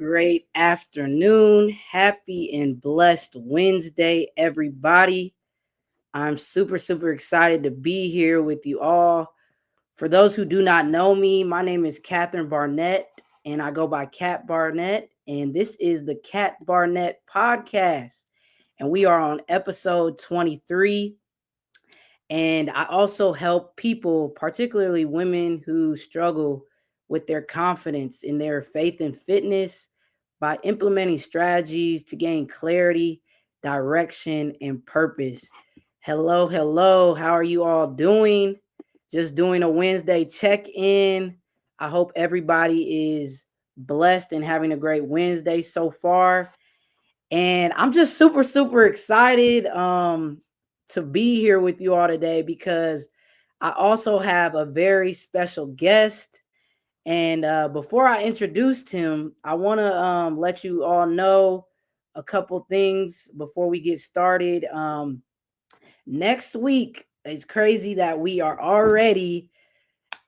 great afternoon. Happy and blessed Wednesday, everybody. I'm super excited to be here with you all. For those who do not know me, my name is Catherine Barnett, and I go by Cat Barnett, and this is the Cat Barnett podcast. And we are on episode 23. And I also help people, particularly women who struggle with their confidence in their faith and fitness by implementing strategies to gain clarity, direction, and purpose. Hello. How are you all doing? Just doing a Wednesday check in. I hope everybody is blessed and having a great Wednesday so far. And I'm just super excited to be here with you all today because I also have a very special guest. And before I introduced him, I want to let you all know a couple things before we get started. Next week, it's crazy that we are already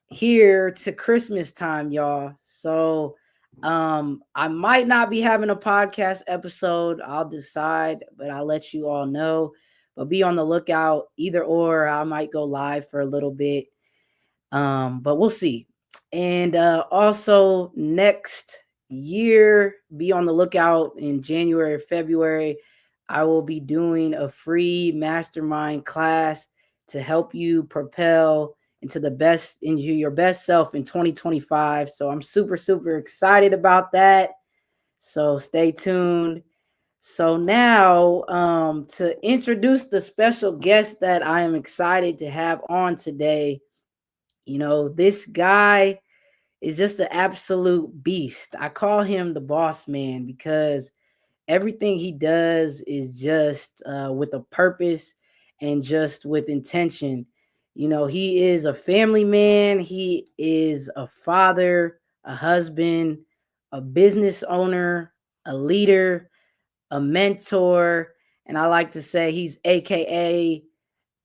here to Christmas time, y'all. So I might not be having a podcast episode. I'll decide, but I'll let you all know. But be on the lookout. Either or, I might go live for a little bit. But we'll see. And also next year, be on the lookout in January or February. I will be doing a free mastermind class to help you propel into your best self in 2025. So I'm super excited about that. So stay tuned. So now to introduce the special guest that I am excited to have on today, this guy is just an absolute beast. I call him the boss man because everything he does is just with a purpose and just with intention. He is a family man, he is a father, a husband, a business owner, a leader, a mentor, and I like to say he's AKA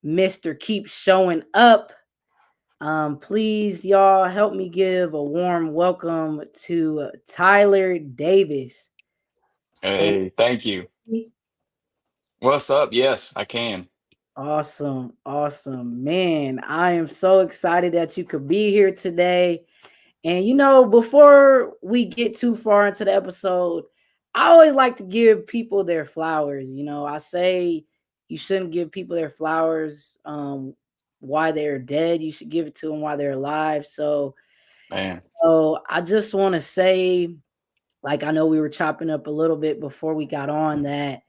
Mr. Keep Showing Up. Please, y'all, help me give a warm welcome to Tyler Davis. Can Hey, thank you. we? What's up? Yes, I can. Awesome. Man, I am so excited that you could be here today. And before we get too far into the episode, I always like to give people their flowers. I say you shouldn't give people their flowers while they're dead. You should give it to them while they're alive. Man, So I just want to say, like, I know we were chopping up a little bit before we got on that,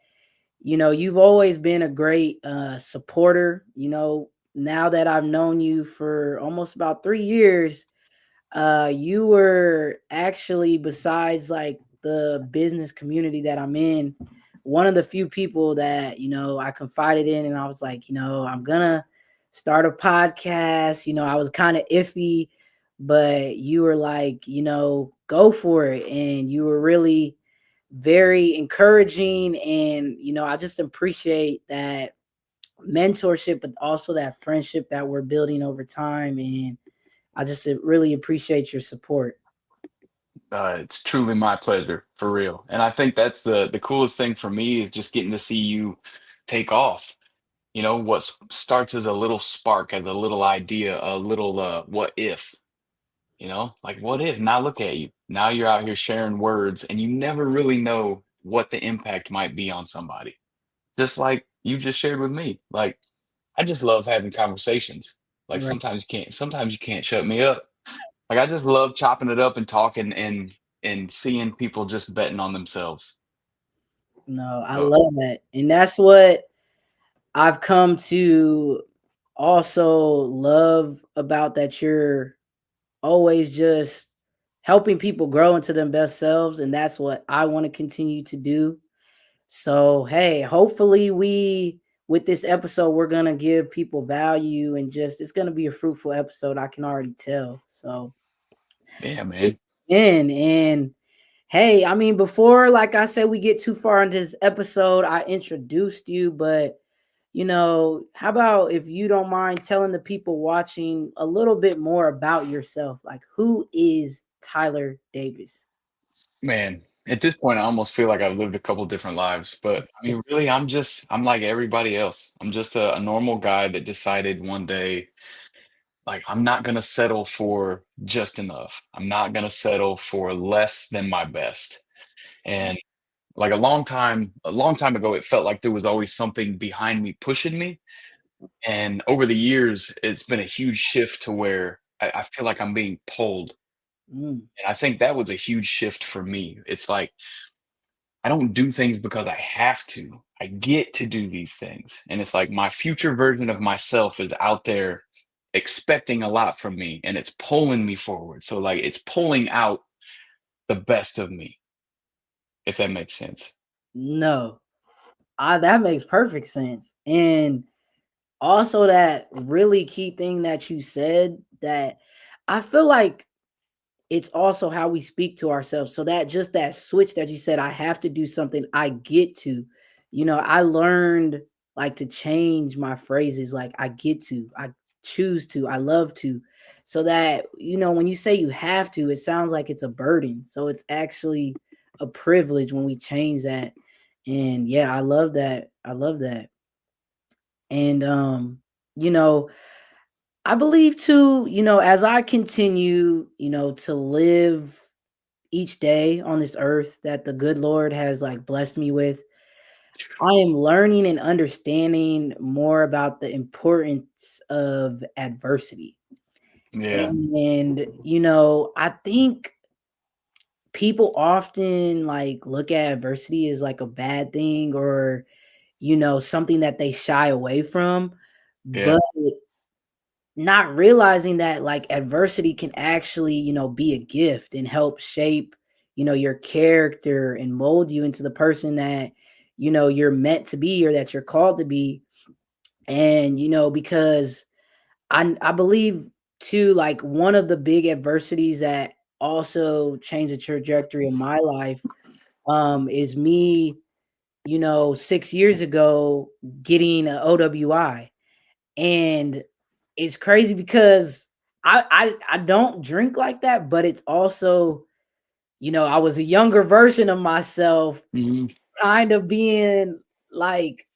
you've always been a great supporter. Now that I've known you for almost about 3 years, you were actually, besides like the business community that I'm in, one of the few people that, I confided in and I was like, I'm gonna start a podcast. I was kind of iffy, but you were like, go for it. And you were really very encouraging. And, I just appreciate that mentorship, but also that friendship that we're building over time. And I just really appreciate your support. it's truly my pleasure, for real. And I think that's the coolest thing for me is just getting to see you take off. What starts as a little spark, as a little idea, a little what if, like what if? Now look at you. Now you're out here sharing words and you never really know what the impact might be on somebody. Just like you just shared with me. Like I just love having conversations. Like Right. sometimes you can't shut me up. Like I just love chopping it up and talking and seeing people just betting on themselves. No, I Oh, love that. And that's what I've come to also love about that you're always just helping people grow into their best selves. And that's what I want to continue to do. So, hey, hopefully with this episode, we're going to give people value and just, it's going to be a fruitful episode. I can already tell. So yeah, man. it's in. And hey, I mean, before, like I said, we get too far into this episode, I introduced you, but how about if you don't mind telling the people watching a little bit more about yourself? Like, who is Tyler Davis? Man. At this point, I almost feel like I've lived a couple different lives, but I mean, really, I'm like everybody else. I'm just a normal guy that decided one day, like, I'm not gonna settle for just enough. I'm not gonna settle for less than my best. And like a long time ago, it felt like there was always something behind me pushing me. And over the years, it's been a huge shift to where I feel like I'm being pulled. Mm, And I think that was a huge shift for me. It's like I don't do things because I have to. I get to do these things. And it's like my future version of myself is out there expecting a lot from me and it's pulling me forward. So like it's pulling out the best of me, if that makes sense. no, that makes perfect sense. And also that really key thing that you said, that I feel like it's also how we speak to ourselves. So that just that switch that you said, I have to do something, I get to, I learned like to change my phrases, like I get to, I choose to, I love to. So that, when you say you have to, it sounds like it's a burden. So it's actually a privilege when we change that. And yeah, I love that. I love that. And you know, I believe too, as I continue, to live each day on this earth that the good Lord has like blessed me with, I am learning and understanding more about the importance of adversity. Yeah. And, I think people often like look at adversity as like a bad thing, or, something that they shy away from. Yeah. But not realizing that like adversity can actually, be a gift and help shape, your character and mold you into the person that, you're meant to be, or that you're called to be. And, because I believe too, like one of the big adversities that also changed the trajectory of my life, is me, 6 years ago getting a OWI. And it's crazy because I don't drink like that, but it's also, I was a younger version of myself, Mhm. kind of being like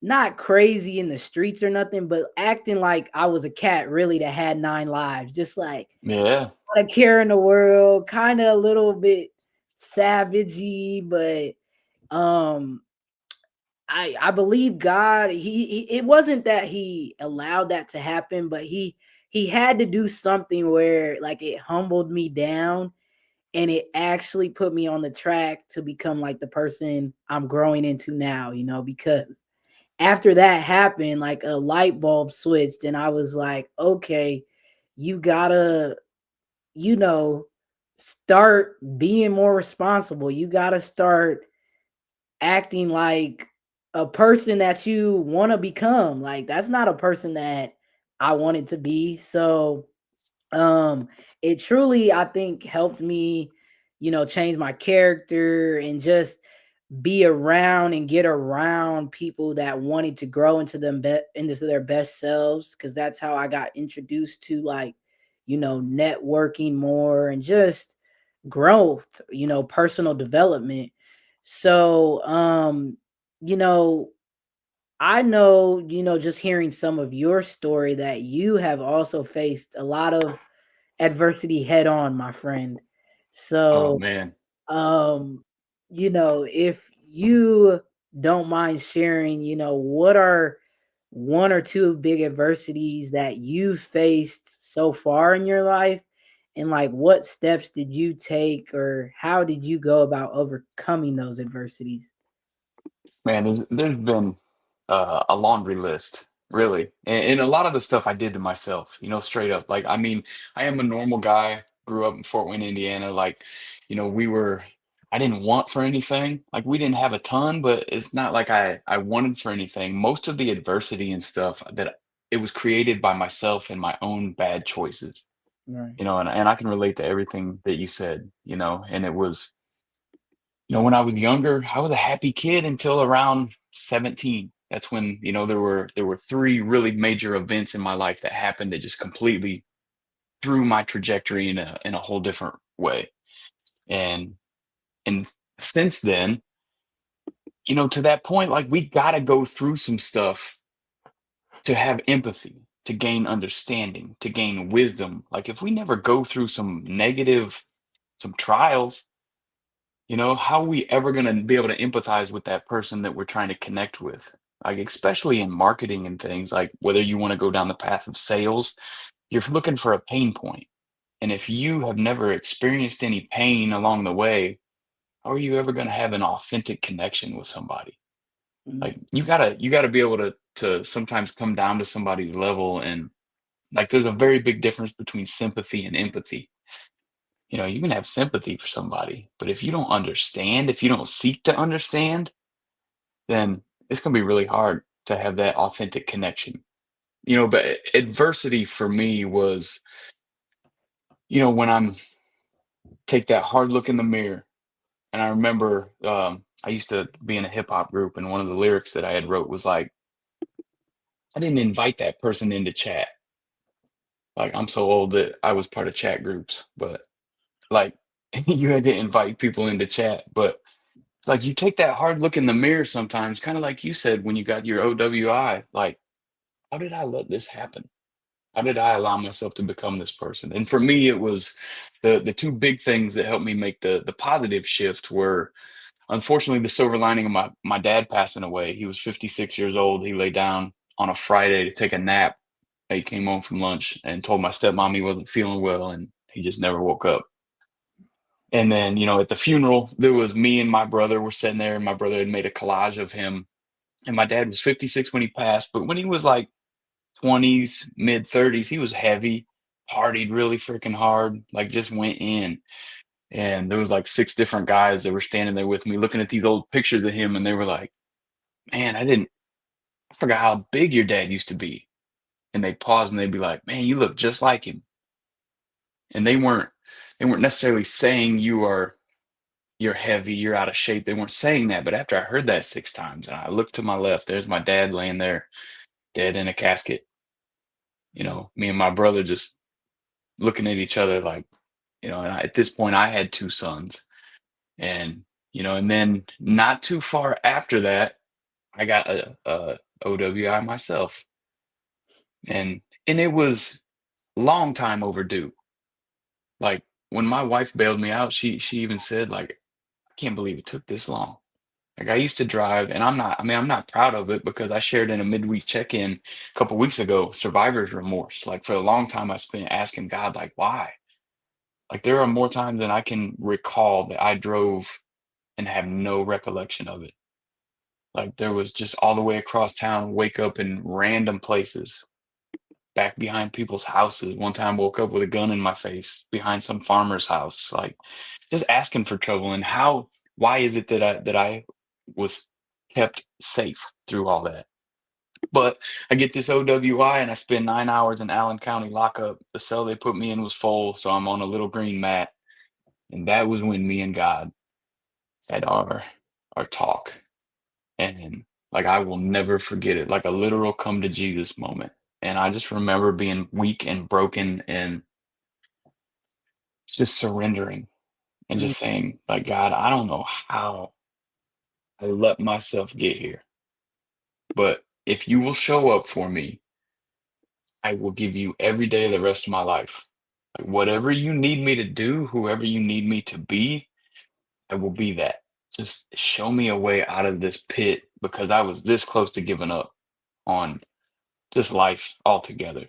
not crazy in the streets or nothing, but acting like I was a cat really that had 9 lives, just like Yeah. not a care in the world, kind of a little bit savagey, but um I believe God, he it wasn't that he allowed that to happen, but he had to do something where like it humbled me down, and it actually put me on the track to become like the person I'm growing into now, because after that happened, like a light bulb switched and I was like, okay, you gotta, you know, start being more responsible. You gotta start acting like a person that you want to become. Like that's not a person that I wanted to be. So um it truly, I think, helped me, change my character and just be around and get around people that wanted to grow into their best selves, because that's how I got introduced to like, networking more and just growth, personal development. So you know I know, just hearing some of your story, that you have also faced a lot of adversity head on, my friend. Oh So man. um if you don't mind sharing, what are one or two big adversities that you faced so far in your life, and like what steps did you take, or how did you go about overcoming those adversities? Man, there's been a laundry list, really, and a lot of the stuff I did to myself, straight up. Like, I mean, I am a normal guy. Grew up in Fort Wayne, Indiana. Like, we were. I didn't want for anything. Like, we didn't have a ton, but it's not like I wanted for anything. Most of the adversity and stuff that it was created by myself and my own bad choices. Right. And I can relate to everything that you said. And it was when I was younger, I was a happy kid until around 17. That's when, there were three really major events in my life that happened that just completely threw my trajectory in a whole different way. And and since then, to that point, like we got to go through some stuff to have empathy, to gain understanding, to gain wisdom. Like if we never go through some trials, how are we ever going to be able to empathize with that person that we're trying to connect with? Like, especially in marketing and things, like whether you want to go down the path of sales, you're looking for a pain point. And if you have never experienced any pain along the way, how are you ever going to have an authentic connection with somebody? Mhm. Like you gotta be able to sometimes come down to somebody's level, and like there's a very big difference between sympathy and empathy. You can have sympathy for somebody, but if you don't understand, if you don't seek to understand, then it's gonna be really hard to have that authentic connection. But adversity for me was, when I'm take that hard look in the mirror. And I remember I used to be in a hip hop group, and one of the lyrics that I had wrote was like, I didn't invite that person into chat. Like I'm so old that I was part of chat groups, but like you had to invite people into chat. But it's like you take that hard look in the mirror sometimes, kind of like you said when you got your OWI, like, how did I let this happen? How did I allow myself to become this person? And for me, it was the two big things that helped me make the positive shift were, unfortunately, the silver lining of my dad passing away. He was 56 years old. He lay down on a Friday to take a nap. He came home from lunch and told my stepmom he wasn't feeling well, and he just never woke up. And then, at the funeral, there was me and my brother were sitting there, and my brother had made a collage of him. And my dad was 56 when he passed, but when he was like 20s, mid 30s, he was heavy, partied really freaking hard, like just went in. And there was like six different guys that were standing there with me looking at these old pictures of him, and they were like, "Man, I forgot how big your dad used to be." And they'd pause and they'd be like, "Man, you look just like him." And they weren't necessarily saying you're heavy, you're out of shape. They weren't saying that. But after I heard that six times and I looked to my left, there's my dad laying there dead in a casket. Me and my brother just looking at each other like, and at this point I had two sons. And, and then not too far after that, I got a OWI myself. And it was long time overdue. Like when my wife bailed me out, she even said, like, I can't believe it took this long. Like I used to drive, and I'm not proud of it because I shared in a midweek check-in a couple weeks ago, survivor's remorse. Like for a long time I spent asking God, like, why? Like there are more times than I can recall that I drove and have no recollection of it. Like there was just all the way across town, wake up in random places, back behind people's houses. One time woke up with a gun in my face behind some farmer's house, like just asking for trouble. And why is it that I was kept safe through all that? But I get this OWI and I spend 9 hours in Allen County lockup. The cell they put me in was full, so I'm on a little green mat. And that was when me and God had our talk. And like I will never forget it, like a literal come to Jesus moment. And I just remember being weak and broken and just surrendering and Mhm. just saying, like, God, I don't know how I let myself get here, but if you will show up for me, I will give you every day of the rest of my life. Like, whatever you need me to do, whoever you need me to be, I will be that. Just show me a way out of this pit because I was this close to giving up on just life altogether.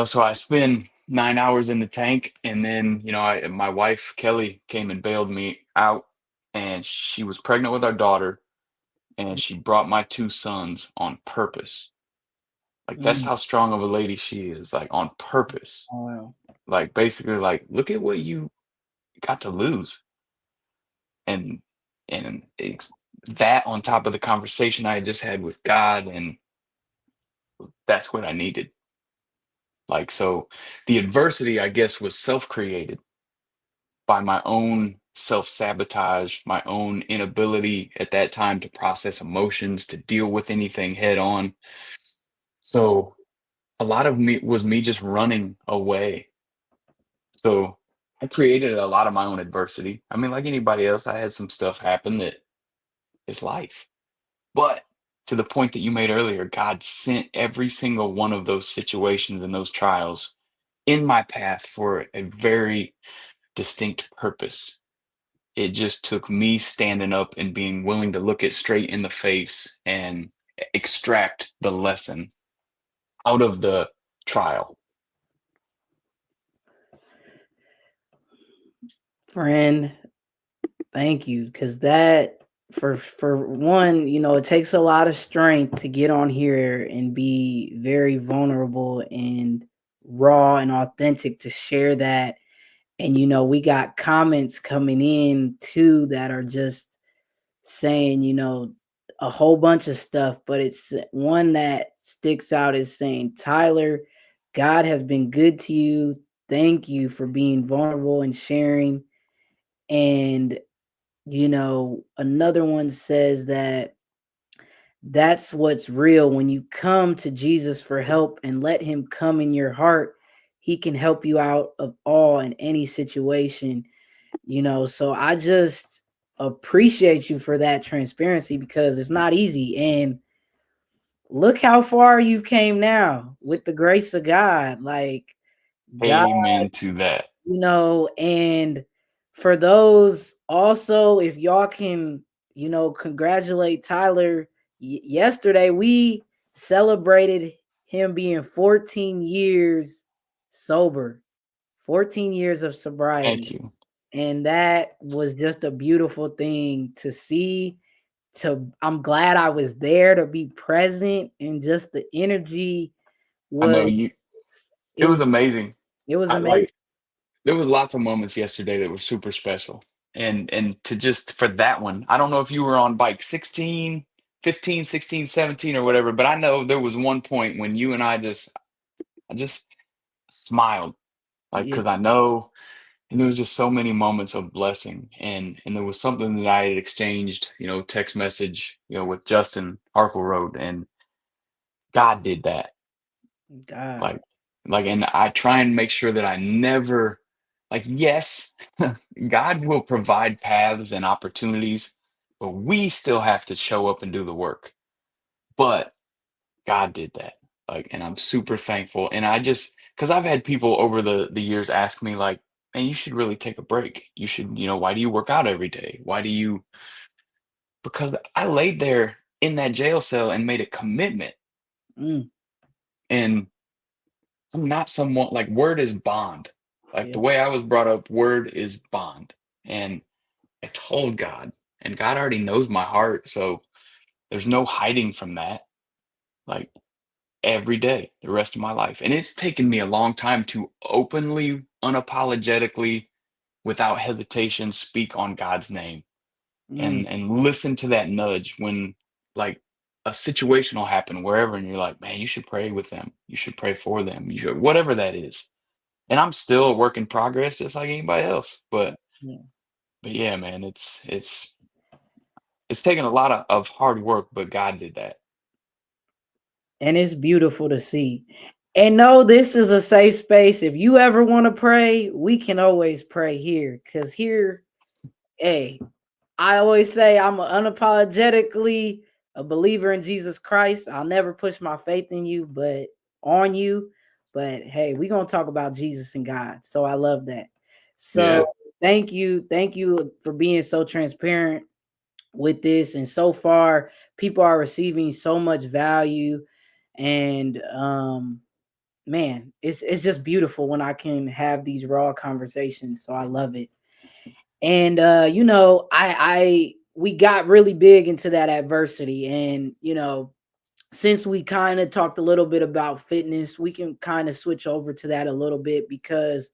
So I spend 9 hours in the tank, and then my wife Kelly came and bailed me out, and she was pregnant with our daughter, and she brought my two sons on purpose. Like that's Mhm. how strong of a lady she is, like on purpose. Oh, wow. Like basically, like look at what you got to lose, and it's that on top of the conversation I had just had with God, and that's what I needed. Like so, the adversity I guess was self-created by my own self-sabotage, my own inability at that time to process emotions, to deal with anything head on. So a lot of me was me just running away. So I created a lot of my own adversity. I mean, like anybody else, I had some stuff happen that is life. But to the point that you made earlier, God sent every single one of those situations and those trials in my path for a very distinct purpose. It just took me standing up and being willing to look it straight in the face and extract the lesson out of the trial. Friend, thank you, because that for one, it takes a lot of strength to get on here and be very vulnerable and raw and authentic to share that. And we got comments coming in too that are just saying, a whole bunch of stuff, but it's one that sticks out is saying, Tyler, God has been good to you. Thank you for being vulnerable and sharing. And another one says that that's what's real. When you come to Jesus for help and let him come in your heart, he can help you out of all in any situation. So I just appreciate you for that transparency, because it's not easy. And look how far you've came now with the grace of God. Like, God, Amen to that. and for those also, if y'all can, congratulate Tyler. Yesterday we celebrated him being 14 years sober, 14 years of Thank sobriety. you. And that was just a beautiful thing to see. I'm glad I was there to be present, and just the energy I was know you. it It was was amazing. it was I amazing. like there was lots of moments yesterday that were super special. And to just for that one, I don't know if you were on bike 16, 15, 16, 17, or whatever, but I know there was one point when you and I just smiled, like, Yeah, because I know, and there was just so many moments of blessing, and there was something that I had exchanged, text message, with Justin Harkle Road, and God did that. God. Like, and I try and make sure that I never, like, yes, God will provide paths and opportunities, but we still have to show up and do the work. But God did that. Like, and I'm super thankful. And I just, because I've had people over the years ask me, like, man, you should really take a break. You should, why do you work out every day? Why do you, because I laid there in that jail cell and made a commitment. Mm, And I'm not someone like word is bond. Like the yeah. way I was brought up, word is bond. And I told God, and God already knows my heart. So there's no hiding from that. Like every day, the rest of my life. And it's taken me a long time to openly, unapologetically, without hesitation, speak on God's name Mm, and listen to that nudge when like a situation will happen wherever and you're like, man, you should pray with them. You should pray for them. You should whatever that is. And I'm still a work in progress just like anybody else. yeah. But yeah, man, it's taken a lot of hard work, but God did that. And it's beautiful to see. And no, this is a safe space. If you ever want to pray, we can always pray here. Cause here, hey, I always say I'm unapologetically a believer in Jesus Christ. I'll never push my faith in you, but on you. But hey, we're gonna talk about Jesus and God. So I love that. So Yeah. thank you for being so transparent with this. And so far, people are receiving so much value. And man, it's just beautiful when I can have these raw conversations. So I love it. And I we got really big into that adversity. And since we kind of talked a little bit about fitness, we can kind of switch over to that a little bit, because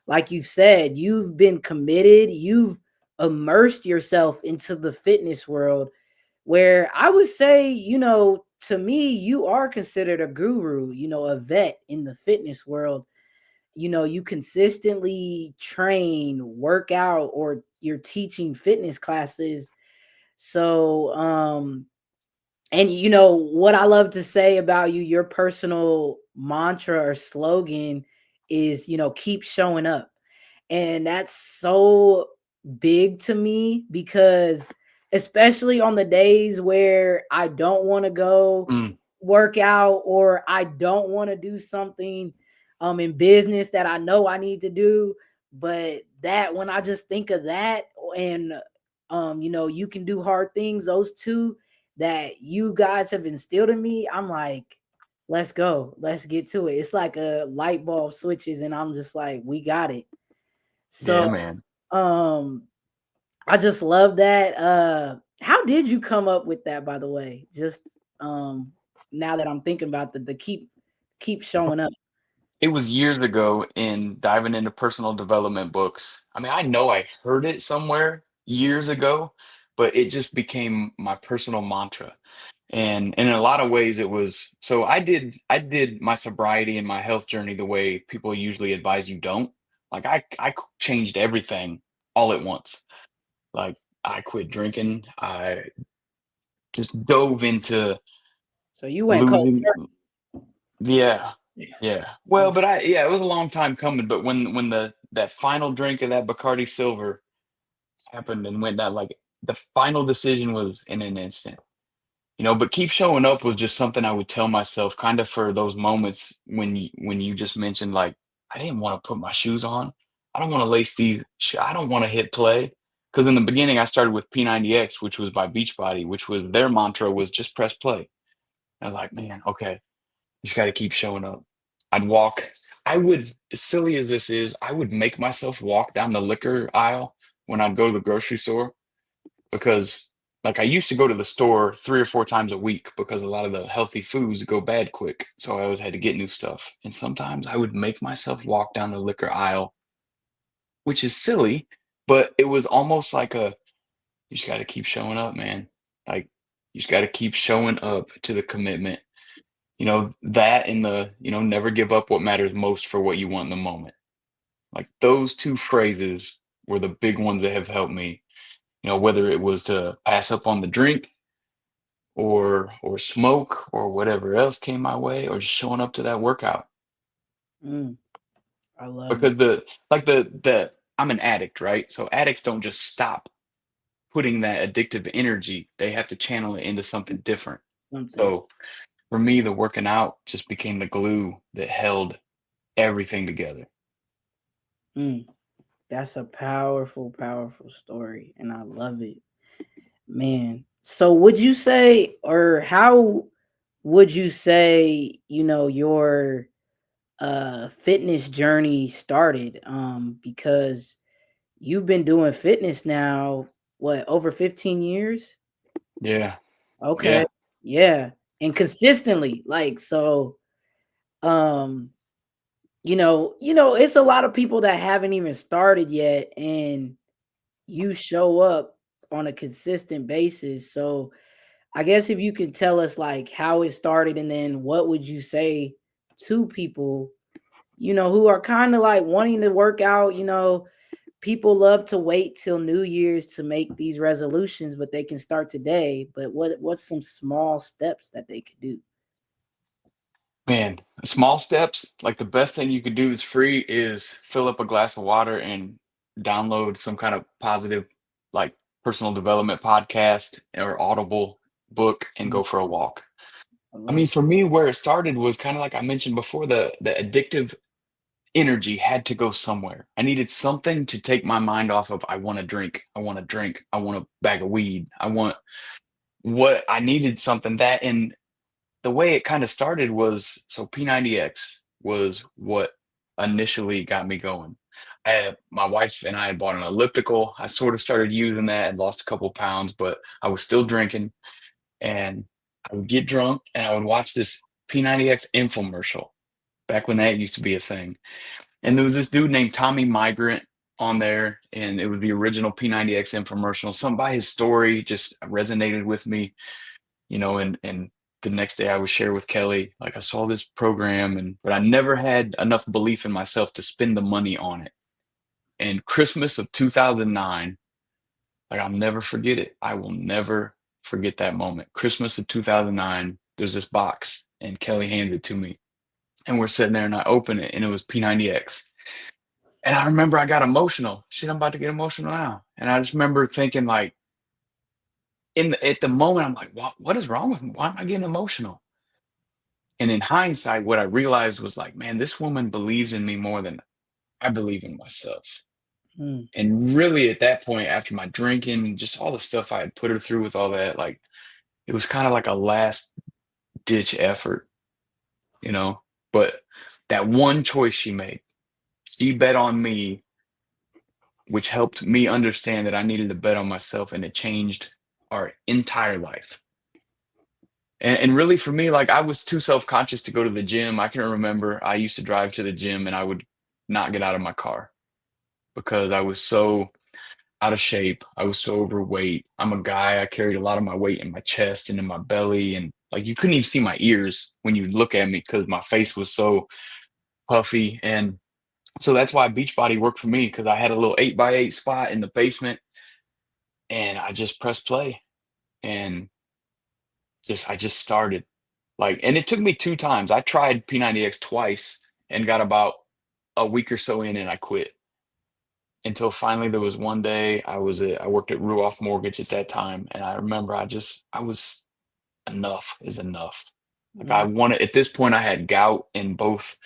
like you've said, you've been committed, you've immersed yourself into the fitness world, where I would say, to me, you are considered a guru, a vet in the fitness world. You consistently train, work out, or you're teaching fitness classes. So, and what I love to say about you, your personal mantra or slogan is, keep showing up. And that's so big to me because especially on the days where I don't want to go Mm, work out or I don't want to do something in business that I know I need to do, but that when I just think of that and you can do hard things, those two that you guys have instilled in me, I'm like, let's go. Let's get to it. It's like a light bulb switches and I'm just like, we got it. So yeah, man. um I just love that. How did you come up with that, by the way? Just um now that I'm thinking about the keep showing up. It was years ago in diving into personal development books. I mean, I know I heard it somewhere years ago, but it just became my personal mantra. And in a lot of ways it was so I did my sobriety and my health journey the way people usually advise you don't. Like changed everything all at once. Like I quit drinking. I just dove into So you went cold losing. Yeah. turkey. Yeah. Well, Okay. but yeah, it was a long time coming, but when the that final drink of that Bacardi Silver happened and went down, like the final decision was in an instant. But keep showing up was just something I would tell myself kind of for those moments when you just mentioned like I didn't want to put my shoes on. I don't want to lace these. I don't want to hit play. Because in the beginning I started with P90X, which was by Beachbody, which was their mantra was just press play. I was like, man, okay, just got to keep showing up. I'd walk. I would, as silly as this is, I would make myself walk down the liquor aisle when I'd go to the grocery store because like I used to go to the store 3 or 4 times a week because a lot of the healthy foods go bad quick. So I always had to get new stuff. And sometimes I would make myself walk down the liquor aisle, which is silly, but it was almost like you just got to keep showing up, man. Like you just got to keep showing up to the commitment. That and never give up what matters most for what you want in the moment. Like those two phrases were the big ones that have helped me, whether it was to pass up on the drink or smoke or whatever else came my way or just showing up to that workout Mm, I love it. because the I'm an addict, right? So addicts don't just stop putting that addictive energy, they have to channel it into something different. Something. So for me the working out just became the glue that held everything together. Mm, that's a powerful, powerful story, and I love it, man. So would you say, or how would you say, your fitness journey started? Because you've been doing fitness now, what, over 15 years? Yeah. Okay. Yeah. Yeah. And consistently, like, so, um, it's a lot of people that haven't even started yet, and you show up on a consistent basis. So I guess if you could tell us like how it started and then what would you say to people, who are kind of like wanting to work out, people love to wait till New Year's to make these resolutions, but they can start today. But what's some small steps that they could do? Man, small steps, like the best thing you could do is free is fill up a glass of water and download some kind of positive, like personal development podcast or Audible book and Mm, go for a walk. I I love mean, it. for me, where it started was kind of like I mentioned before, the addictive energy had to go somewhere. I needed something to take my mind off of I want to drink, I want to drink, I want a bag of weed, I needed something that and the way it kind of started was so P90X was what initially got me going. My wife and I had bought an elliptical. I sort of started using that and lost a couple pounds, but I was still drinking and I would get drunk and I would watch this P90X infomercial back when that used to be a thing. And there was this dude named Tommy Migrant on there, and it was the original P90X infomercial. Something by his story just resonated with me, and the next day I would share with Kelly, like I saw this program but I never had enough belief in myself to spend the money on it. And Christmas of 2009, like I'll never forget it. I will never forget that moment. Christmas of 2009, there's this box and Kelly handed it to me and we're sitting there and I open it and it was P90X. And I remember I got emotional. Shit, I'm about to get emotional now. And I just remember thinking like at the moment, I'm like, what is wrong with me? Why am I getting emotional? And in hindsight, what I realized was like, man, this woman believes in me more than I believe in myself. Mm, And really at that point, after my drinking and just all the stuff I had put her through with all that, like it was kind of like a last ditch effort, you know? But that one choice she made, she bet on me, which helped me understand that I needed to bet on myself, and it changed our entire life. And really for me, like I was too self-conscious to go to the gym. I can remember I used to drive to the gym and I would not get out of my car because I was so out of shape. I was so overweight. I'm a guy. I carried a lot of my weight in my chest and in my belly. And like you couldn't even see my ears when you look at me because my face was so puffy. And so that's why Beachbody worked for me because I had a little 8x8 spot in the basement and I just pressed play and I just started. Like, and it took me two times. I tried P90X twice and got about a week or so in and I quit until finally there was one day I worked at Ruoff Mortgage at that time, and I remember I was enough is enough. Like I mm, wanted at this point I had gout in both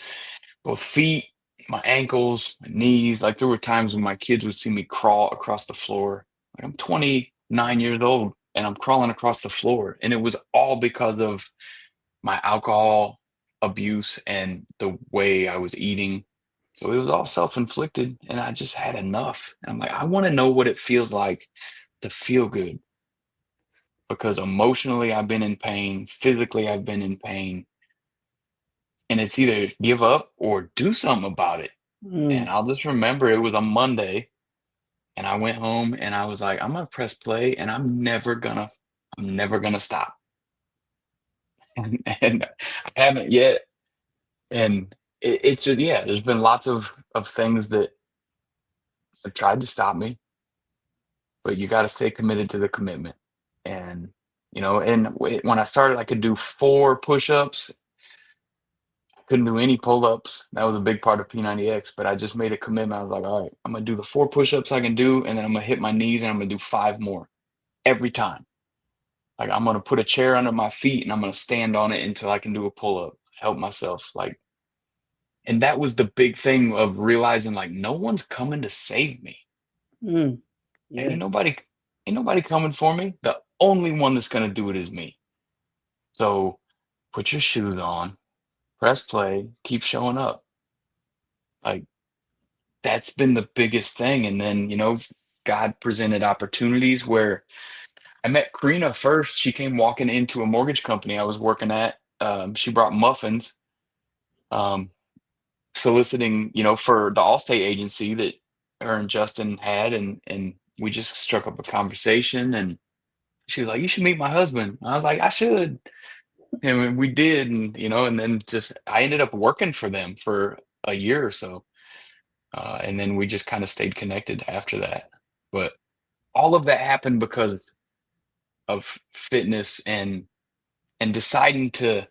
feet, my ankles, my knees. Like there were times when my kids would see me crawl across the floor. Like I'm 29 years old and I'm crawling across the floor, and it was all because of my alcohol abuse and the way I was eating. So it was all self-inflicted and I just had enough. And I'm like, I want to know what it feels like to feel good because emotionally I've been in pain, physically I've been in pain, and it's either give up or do something about it. And mm, I'll just remember it was a Monday and I went home and I was like, I'm gonna press play and I'm never gonna stop. And I haven't yet. And it's just, yeah, there's been lots of things that have tried to stop me, but you got to stay committed to the commitment. And and when I started, I could do 4 push-ups. I couldn't do any pull-ups. That was a big part of P90X, but I just made a commitment. I was like, all right, I'm gonna do the 4 push-ups I can do, and then I'm gonna hit my knees and I'm gonna do 5 more every time. Like I'm gonna put a chair under my feet and I'm gonna stand on it until I can do a pull-up, help myself. Like, and that was the big thing of realizing like no one's coming to save me. mm. Ain't Yes. nobody, ain't nobody coming for me. The only one that's gonna do it is me. So put your shoes on, press play, keep showing up. Like that's been the biggest thing. And then, God presented opportunities where I met Karina first. She came walking into a mortgage company I was working at. She brought muffins, um, soliciting, for the Allstate agency that her and Justin had, and we just struck up a conversation and she was like, "You should meet my husband." I was like, "I should." And we did, and then just I ended up working for them for a year or so, and then we just kind of stayed connected after that. But all of that happened because of fitness and deciding to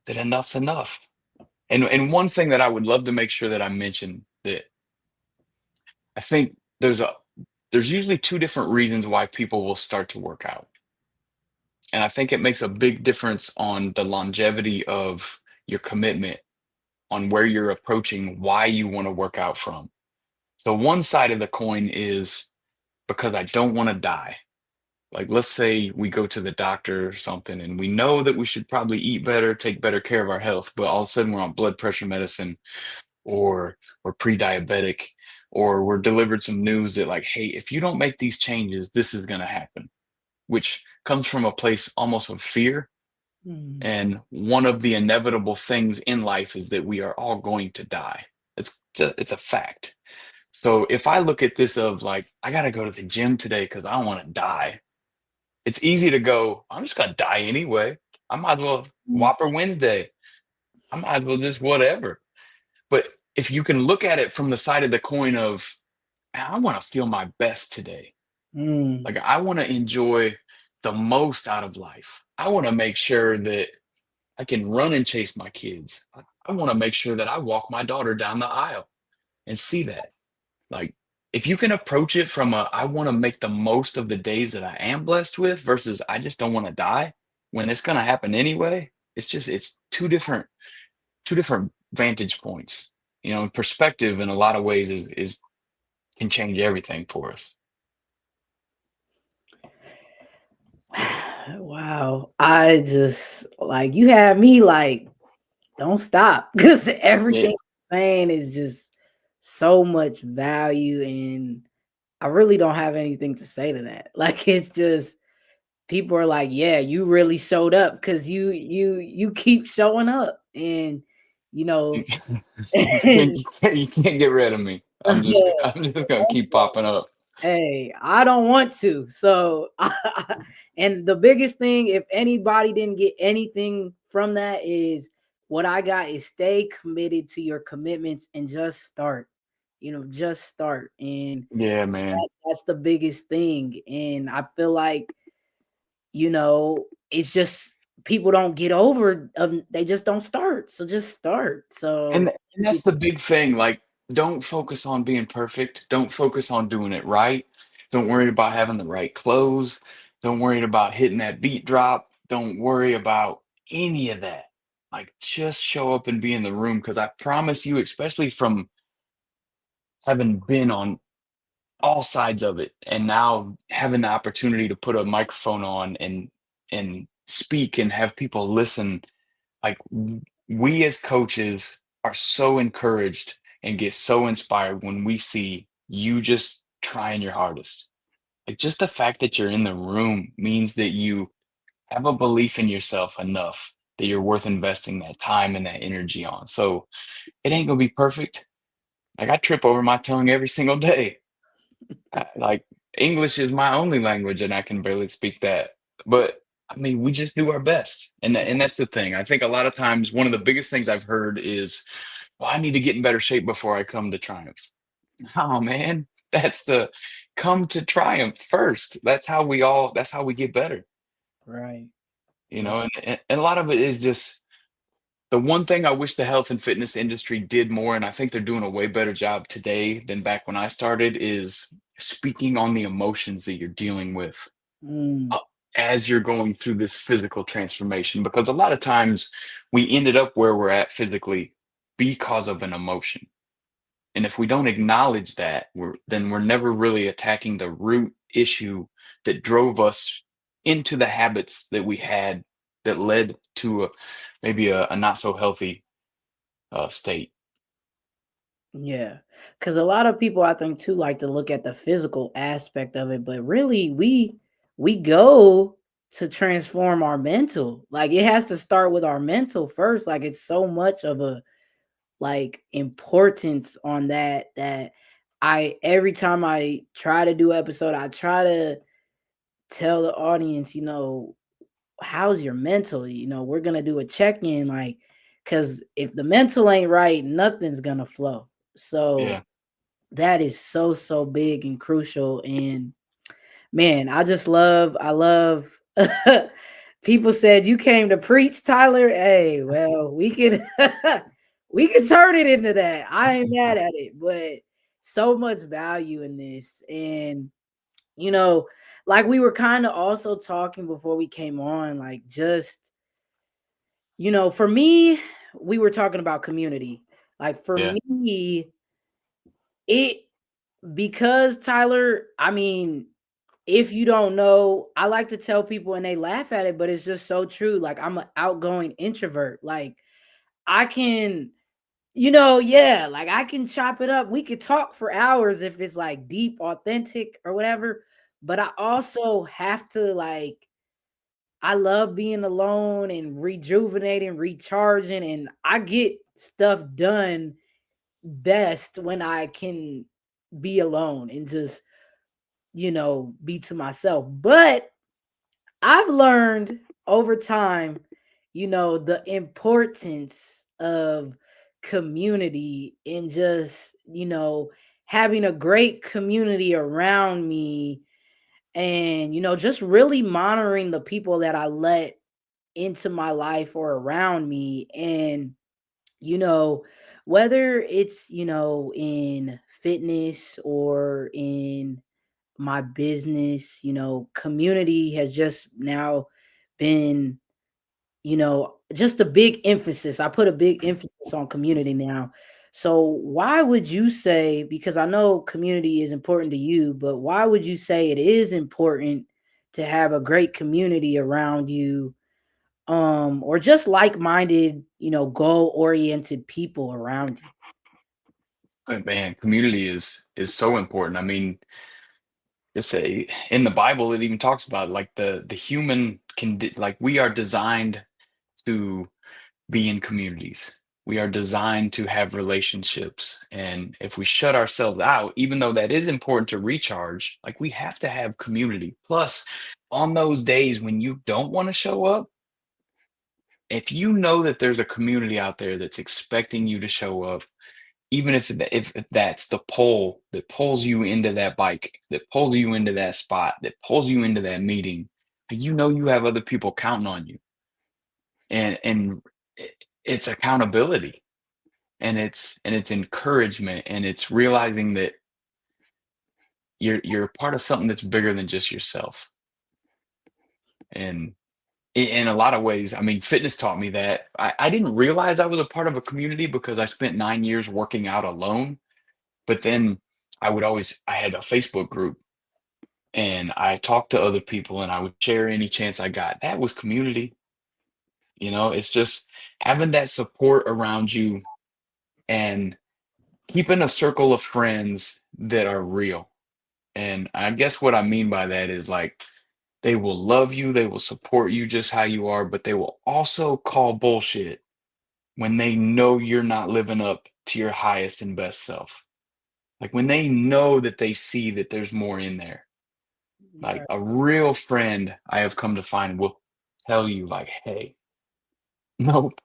that enough's enough. And one thing that I would love to make sure that I mention that I think there's usually two different reasons why people will start to work out. And I think it makes a big difference on the longevity of your commitment, on where you're approaching why you want to work out from. So one side of the coin is because I don't want to die. Like let's say we go to the doctor or something and we know that we should probably eat better, take better care of our health, but all of a sudden we're on blood pressure medicine or we're pre-diabetic or we're delivered some news that like, hey, if you don't make these changes, this is going to happen, which comes from a place almost of fear. Mm, And one of the inevitable things in life is that we are all going to die. It's a fact. So if I look at this of like, I got to go to the gym today because I don't want to die, it's easy to go, I'm just going to die anyway. I might as well mm, Whopper Wednesday. I might as well just whatever. But if you can look at it from the side of the coin of, "Man, I want to feel my best today. mm, Like I want to enjoy the most out of life. I want to make sure that I can run and chase my kids. I want to make sure that I walk my daughter down the aisle. and see that. Like, if you can approach it from a, I want to make the most of the days that I am blessed with versus I just don't want to die when it's going to happen anyway. It's two different vantage points. Perspective in a lot of ways is can change everything for us. Wow. I just like you had me like, don't stop because Yeah. everything you're saying is just so much value, and I really don't have anything to say to that. Like it's just people are like, yeah, you really showed up because you keep showing up, and you know, You can't, you can't get rid of me. I'm just gonna keep popping up. hey, I don't want to. So, and the biggest thing, if anybody didn't get anything from that, is what I got is stay committed to your commitments and just start. Just start. And Yeah, man. that's the biggest thing. And I feel like, it's just people don't get over, they just don't start. So just start. And So, and that's the big thing, like, don't focus on being perfect, don't focus on doing it right, don't worry about having the right clothes, don't worry about hitting that beat drop, don't worry about any of that. Like, just show up and be in the room because I promise you, especially from having been on all sides of it and now having the opportunity to put a microphone on and speak and have people listen, like, we as coaches are so encouraged and get so inspired when we see you just trying your hardest. Like, just the fact that you're in the room means that you have a belief in yourself enough that you're worth investing that time and that energy on. So it ain't gonna be perfect. Like, I trip over my tongue every single day. Like, English is my only language and I can barely speak that. But I mean, we just do our best. And that's the thing. I think a lot of times one of the biggest things I've heard is, well, I need to get in better shape before I come to Triumph. Oh man, that's the come to Triumph first. That's how we get better. right. You Right. know, and a lot of it is just the one thing I wish the health and fitness industry did more, and I think they're doing a way better job today than back when I started, is speaking on the emotions that you're dealing with Mm, uh, as you're going through this physical transformation. Because a lot of times we ended up where we're at physically because of an emotion. And if we don't acknowledge that, then we're never really attacking the root issue that drove us into the habits that we had that led to maybe a not so healthy state. yeah. Because a lot of people, I think, too, like to look at the physical aspect of it, but really, we go to transform our mental. Like it has to start with our mental first. Like it's so much of a like importance on that I every time I try to do episode, I try to tell the audience, how's your mental? We're gonna do a check-in, like, because if the mental ain't right, nothing's gonna flow. So Yeah. that is so so big and crucial. And man, I love people said you came to preach, Tyler. Hey, well, we could we could turn it into that. I ain't mad at it, but so much value in this. And you know, like we were kind of also talking before we came on, like just, for me, we were talking about community. Like for Yeah. me, it because Tyler, I mean, if you don't know, I like to tell people and they laugh at it, but it's just so true. Like I'm an outgoing introvert. Like I can, yeah, like I can chop it up. We could talk for hours if it's like deep, authentic or whatever. But I also have to like I love being alone and rejuvenating, recharging, and I get stuff done best when I can be alone and just, be to myself. But I've learned over time, the importance of community and just, having a great community around me and, just really monitoring the people that I let into my life or around me. And, you know, whether it's, in fitness or in my business, community has just now been, just a big emphasis. I put a big emphasis on community now. So why would you say, because I know community is important to you, but why would you say it is important to have a great community around you, or just like-minded, goal-oriented people around you? Man, community is so important. I mean, it's a in the Bible it even talks about like the human like we are designed to be in communities. We are designed to have relationships. And if we shut ourselves out, even though that is important to recharge, like we have to have community. Plus, on those days when you don't want to show up, if you know that there's a community out there that's expecting you to show up, even if that's the pull that pulls you into that bike, that pulls you into that spot, that pulls you into that meeting, you know you have other people counting on you, and it's accountability, and it's encouragement, and it's realizing that you're part of something that's bigger than just yourself. And in a lot of ways, I mean, fitness taught me that. I didn't realize I was a part of a community because I spent 9 years working out alone. But then I had a Facebook group, and I talked to other people, and I would share any chance I got. That was community. It's just having that support around you, and keeping a circle of friends that are real. And I guess what I mean by that is like they will love you, they will support you just how you are, but they will also call bullshit when they know you're not living up to your highest and best self. Like when they know that they see that there's more in there. Like Right. a real friend I have come to find will tell you like, "Hey, nope,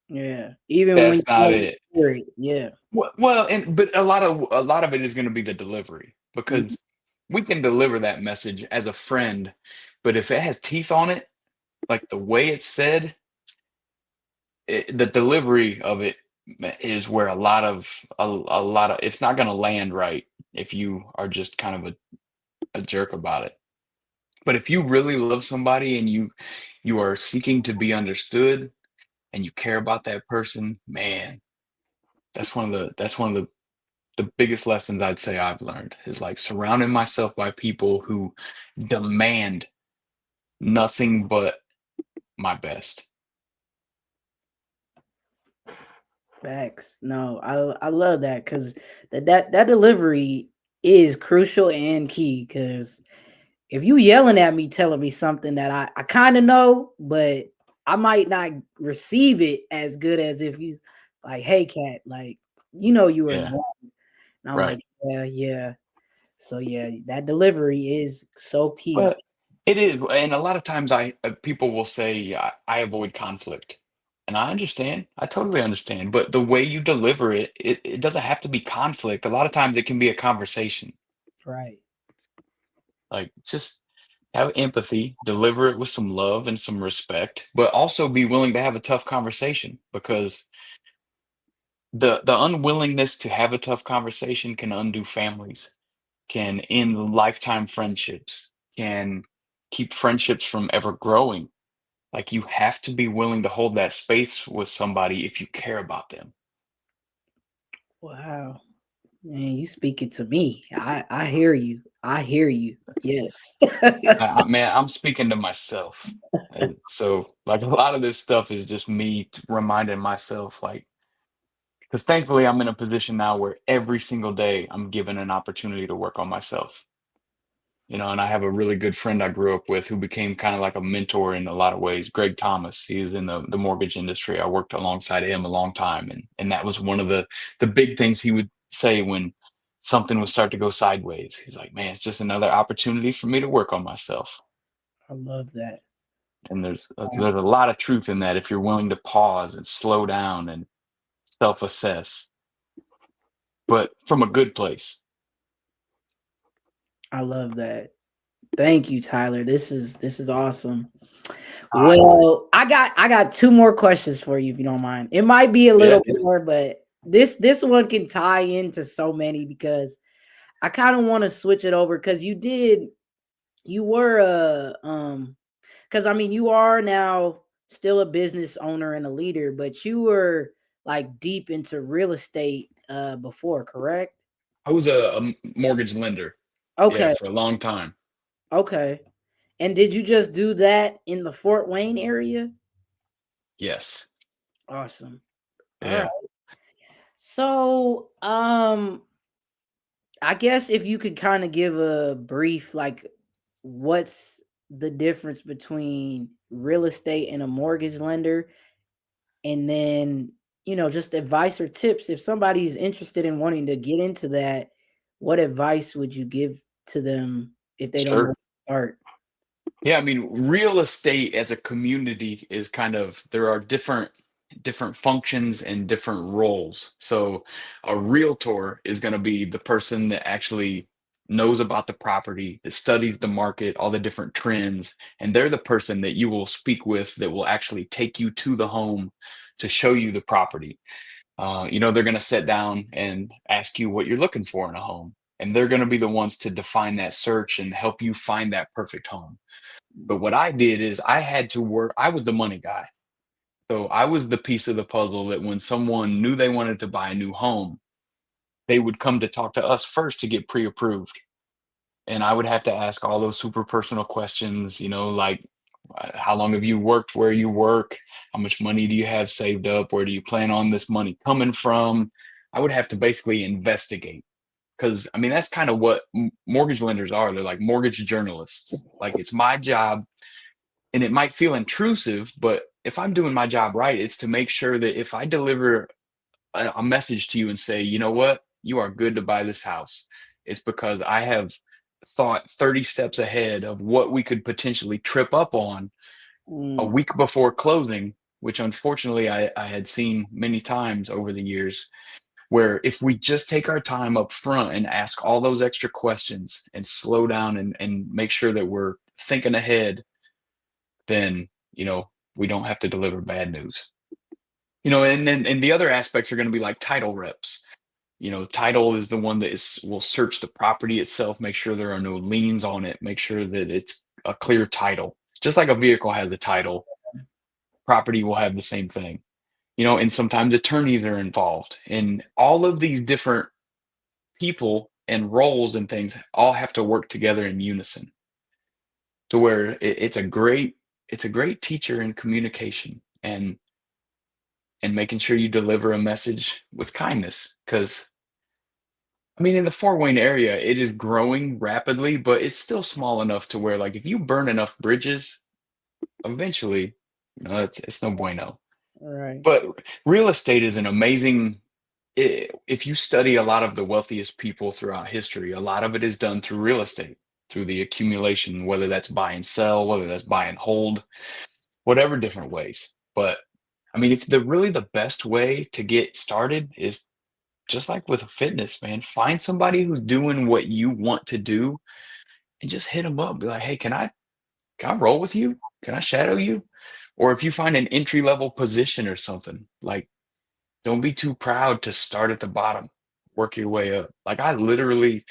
Yeah. Even when that's you not know it." you're it. Yeah. Well, and but a lot of it is going to be the delivery, Mhm. because we can deliver that message as a friend, but if it has teeth on it, like the way it's said, the delivery of it is where a lot of it's not going to land right if you are just kind of a jerk about it. But if you really love somebody and you are seeking to be understood and you care about that person, man, that's one of the biggest lessons I'd say I've learned is like surrounding myself by people who demand nothing but my best. Facts. No, I love that because that delivery is crucial and key. Because if you yelling at me, telling me something that I kind of know, but I might not receive it as good as if you like, hey, cat, like you are in the Yeah, wrong. And I'm right. like, yeah, yeah. So yeah, that delivery is so key. But it is, and a lot of times people will say I avoid conflict, and I understand. I totally understand. But the way you deliver it, it doesn't have to be conflict. A lot of times it can be a conversation. Right. Like just have empathy, deliver it with some love and some respect, but also be willing to have a tough conversation, because the unwillingness to have a tough conversation can undo families, can end lifetime friendships, can keep friendships from ever growing. Like you have to be willing to hold that space with somebody if you care about them. Wow. Man, you speaking to me. I hear you. I hear you. Yes. Man, I'm speaking to myself. And so like a lot of this stuff is just me reminding myself, like, because thankfully I'm in a position now where every single day I'm given an opportunity to work on myself. And I have a really good friend I grew up with who became kind of like a mentor in a lot of ways. Greg Thomas. He's in the mortgage industry. I worked alongside him a long time, and that was one of the big things he would say when something would start to go sideways. He's like, "Man, it's just another opportunity for me to work on myself." I love that. And there's a lot of truth in that if you're willing to pause and slow down and self-assess, but from a good place. I love that. Thank you, Tyler. This is awesome. Ah, Well, I got two more questions for you if you don't mind. It might be a yeah, little more, but this one can tie into so many because I kind of want to switch it over because you were because I mean you are now still a business owner and a leader, but you were like deep into real estate before, correct? I was a mortgage lender, yeah, Okay, for a long time. okay. And did you just do that in the Fort Wayne area? Yes. Awesome. All right. Yeah. So, I guess if you could kind of give a brief, like, what's the difference between real estate and a mortgage lender, and then, just advice or tips if somebody is interested in wanting to get into that, what advice would you give to them if they don't know where Sure. to start? Yeah, I mean, real estate as a community is kind of there are different functions and different roles. So a realtor is going to be the person that actually knows about the property, that studies the market, all the different trends, and they're the person that you will speak with that will actually take you to the home to show you the property. They're going to sit down and ask you what you're looking for in a home, and they're going to be the ones to define that search and help you find that perfect home. But what I did is I had to work, I was the money guy. So I was the piece of the puzzle that when someone knew they wanted to buy a new home, they would come to talk to us first to get pre-approved. And I would have to ask all those super personal questions, like how long have you worked where you work? How much money do you have saved up? Where do you plan on this money coming from? I would have to basically investigate because I mean that's kind of what mortgage lenders are. They're like mortgage journalists. Like it's my job, and it might feel intrusive, but if I'm doing my job right, it's to make sure that if I deliver a message to you and say, you know what, you are good to buy this house, it's because I have thought 30 steps ahead of what we could potentially trip up on a Mm, week before closing, which unfortunately I had seen many times over the years. Where if we just take our time up front and ask all those extra questions and slow down and make sure that we're thinking ahead, then we don't have to deliver bad news. And then and the other aspects are going to be like title reps. Title is the one that will search the property itself, make sure there are no liens on it, make sure that it's a clear title. Just like a vehicle has a title, property will have the same thing. And sometimes attorneys are involved, and all of these different people and roles and things all have to work together in unison to where it's a great teacher in communication and making sure you deliver a message with kindness. Because, I mean, in the Fort Wayne area, it is growing rapidly, but it's still small enough to where, like, if you burn enough bridges, eventually, it's no bueno. right. But real estate is an amazing. If you study a lot of the wealthiest people throughout history, a lot of it is done through real estate, through the accumulation, whether that's buy and sell, whether that's buy and hold, whatever different ways. But I mean, if the best way to get started is just like with fitness, man, find somebody who's doing what you want to do and just hit them up. Be like, hey, can I roll with you? Can I shadow you? Or if you find an entry level position or something, like don't be too proud to start at the bottom, work your way up. Like I literally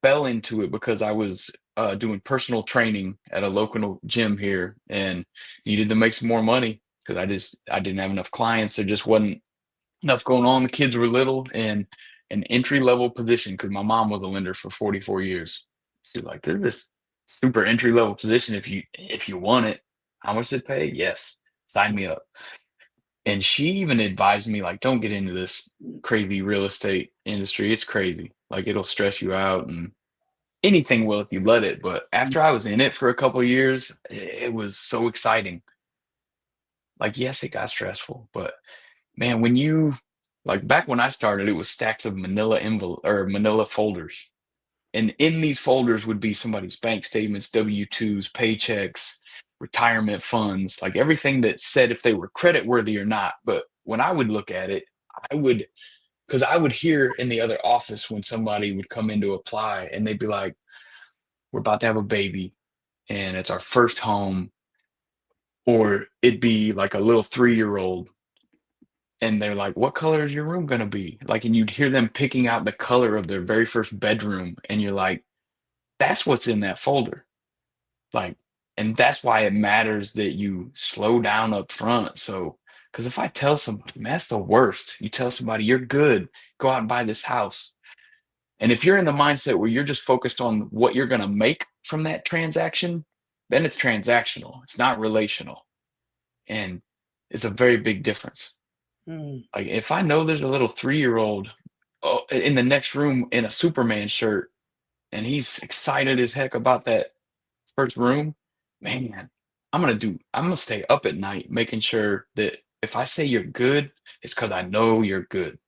fell into it because I was doing personal training at a local gym here and needed to make some more money because I didn't have enough clients. There just wasn't enough going on. The kids were little and an entry level position because my mom was a lender for 44 years. She's like, there's this super entry level position if you want it. How much does it pay? Yes, sign me up. And she even advised me like, don't get into this crazy real estate industry. It's crazy. Like it'll stress you out and anything will if you let it. But after I was in it for a couple of years, it was so exciting. Like, yes, it got stressful, but man, when you like back when I started, it was stacks of manila envelope or manila folders. And in these folders would be somebody's bank statements, W-2s, paychecks, retirement funds, like everything that said if they were credit worthy or not. But when I would look at it, because I would hear in the other office when somebody would come in to apply and they'd be like, we're about to have a baby and it's our first home, or it'd be like a little 3-year old and they're like, "What color is your room gonna be?" Like, and you'd hear them picking out the color of their very first bedroom, and you're like, "That's what's in that folder." Like, and that's why it matters that you slow down up front. So, because if I tell somebody, man, that's the worst. You tell somebody you're good, go out and buy this house. And if you're in the mindset where you're just focused on what you're gonna make from that transaction, then it's transactional. It's not relational. And it's a very big difference. Mm, Like if I know there's a little 3-year-old in the next room in a Superman shirt and he's excited as heck about that first room, man, I'm gonna stay up at night making sure that if I say you're good, it's because I know you're good.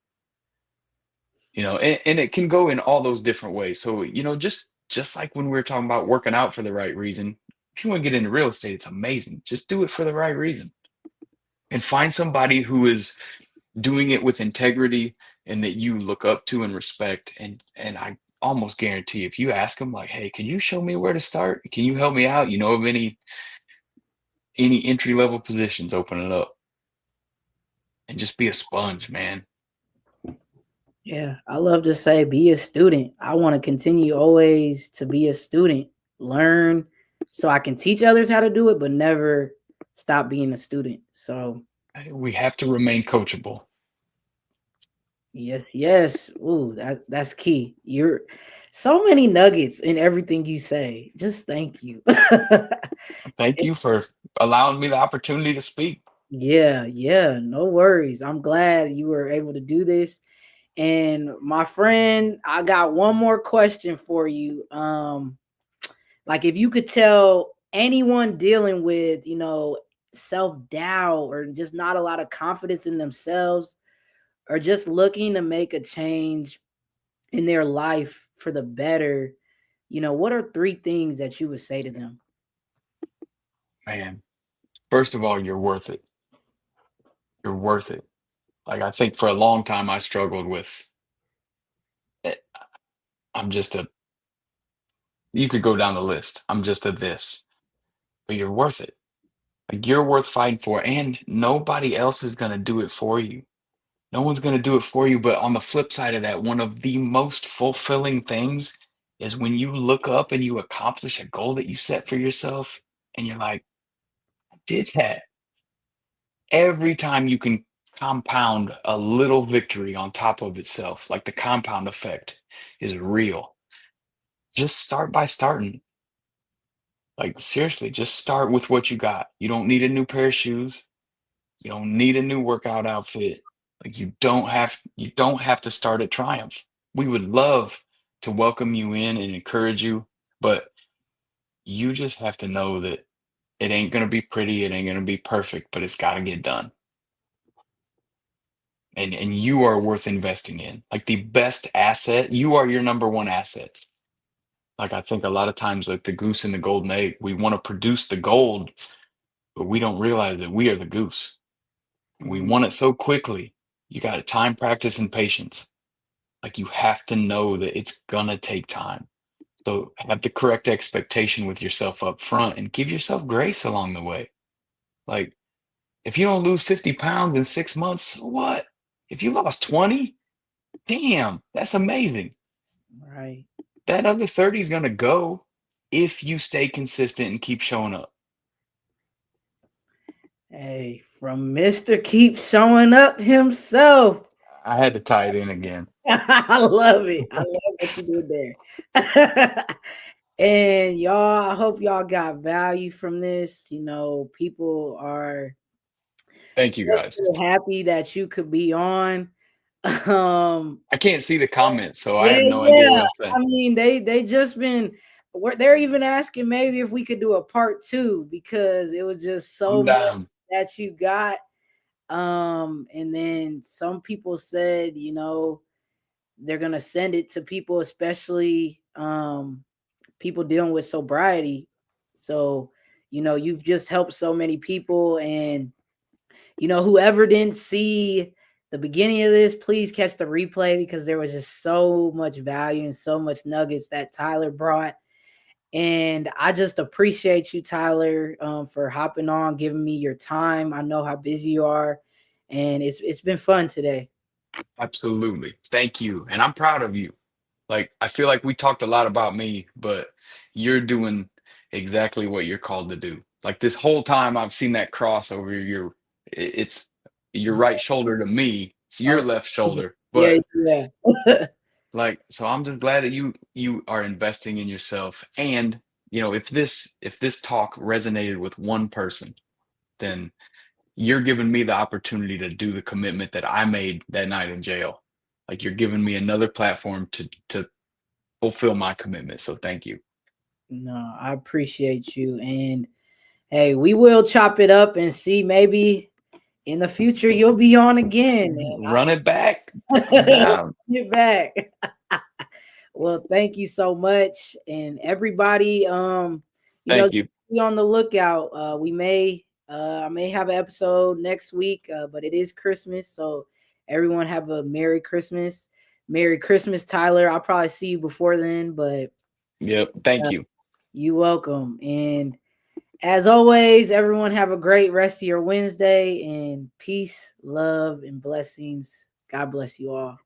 And it can go in all those different ways. So, just like when we were talking about working out for the right reason, if you want to get into real estate, it's amazing. Just do it for the right reason. And find somebody who is doing it with integrity and that you look up to and respect. And I almost guarantee if you ask them like, "Hey, can you show me where to start? Can you help me out? You know of any entry level positions, open it up and just be a sponge, man." yeah, I love to say be a student. I want to continue always to be a student, learn so I can teach others how to do it, but never stop being a student. So, We have to remain coachable. yes, yes. Ooh, that's key. You're so many nuggets in everything you say. Just thank you. Thank you for allowing me the opportunity to speak. Yeah, yeah, no worries. I'm glad you were able to do this. And my friend, I got one more question for you. Like if you could tell anyone dealing with, self-doubt or just not a lot of confidence in themselves or just looking to make a change in their life for the better, what are three things that you would say to them? Man, first of all, you're worth it. You're worth it. Like I think for a long time I struggled with eh, I'm just a you could go down the list. I'm just a this. But you're worth it. Like you're worth fighting for and nobody else is going to do it for you. No one's going to do it for you, but on the flip side of that, one of the most fulfilling things is when you look up and you accomplish a goal that you set for yourself and you're like, "I did that." Every time you can compound a little victory on top of itself, like the compound effect is real. Just start by starting. Like seriously, just start with what you got. You don't need a new pair of shoes. You don't need a new workout outfit. Like you don't have to start at Triumph. We would love to welcome you in and encourage you, but you just have to know that it ain't going to be pretty, it ain't going to be perfect, but it's got to get done. And you are worth investing in. Like the best asset, you are your number one asset. Like I think a lot of times like the goose and the golden egg, we want to produce the gold, but we don't realize that we are the goose. We Mm, want it so quickly. You got to time, practice, and patience. Like you have to know that it's gonna take time. So have the correct expectation with yourself up front and give yourself grace along the way. Like if you don't lose 50 pounds in 6 months, so what? If you lost 20, damn, that's amazing. right. That other 30 is gonna go if you stay consistent and keep showing up. Hey, from Mr. Keep Showing Up himself. I had to tie it in again. I love it. I love what you did there. And y'all, I hope y'all got value from this. People are Thank you just guys. so happy that you could be on. Um, I can't see the comments, so I yeah, have no idea what yeah. to say. I mean, they just been. They're even asking maybe if we could do a part two because it was just so I'm much down. that you got. And then some people said, they're gonna send it to people, especially people dealing with sobriety. So, you've just helped so many people. And, whoever didn't see the beginning of this, please catch the replay because there was just so much value and so much nuggets that Tyler brought. And I just appreciate you, Tyler, for hopping on, giving me your time. I know how busy you are. and it's been fun today. Absolutely. Thank you. And I'm proud of you. Like, I feel like we talked a lot about me, but you're doing exactly what you're called to do. Like this whole time I've seen that cross over it's your right shoulder to me. It's your Oh, left shoulder. yeah, But yeah. like, so I'm just glad that you are investing in yourself. And, if this talk resonated with one person, then you're giving me the opportunity to do the commitment that I made that night in jail. Like you're giving me another platform to fulfill my commitment. So thank you. No, I appreciate you. And hey, we will chop it up and see, maybe in the future you'll be on again. Run it back. I'm And down. get back. Well, thank you so much. And everybody, Thank just you. be on the lookout. I may have an episode next week, but it is Christmas, so everyone have a Merry Christmas. Merry Christmas, Tyler. I'll probably see you before then, but Yep. Thank uh, you. you welcome. And as always, everyone have a great rest of your Wednesday, and peace, love, and blessings. God bless you all.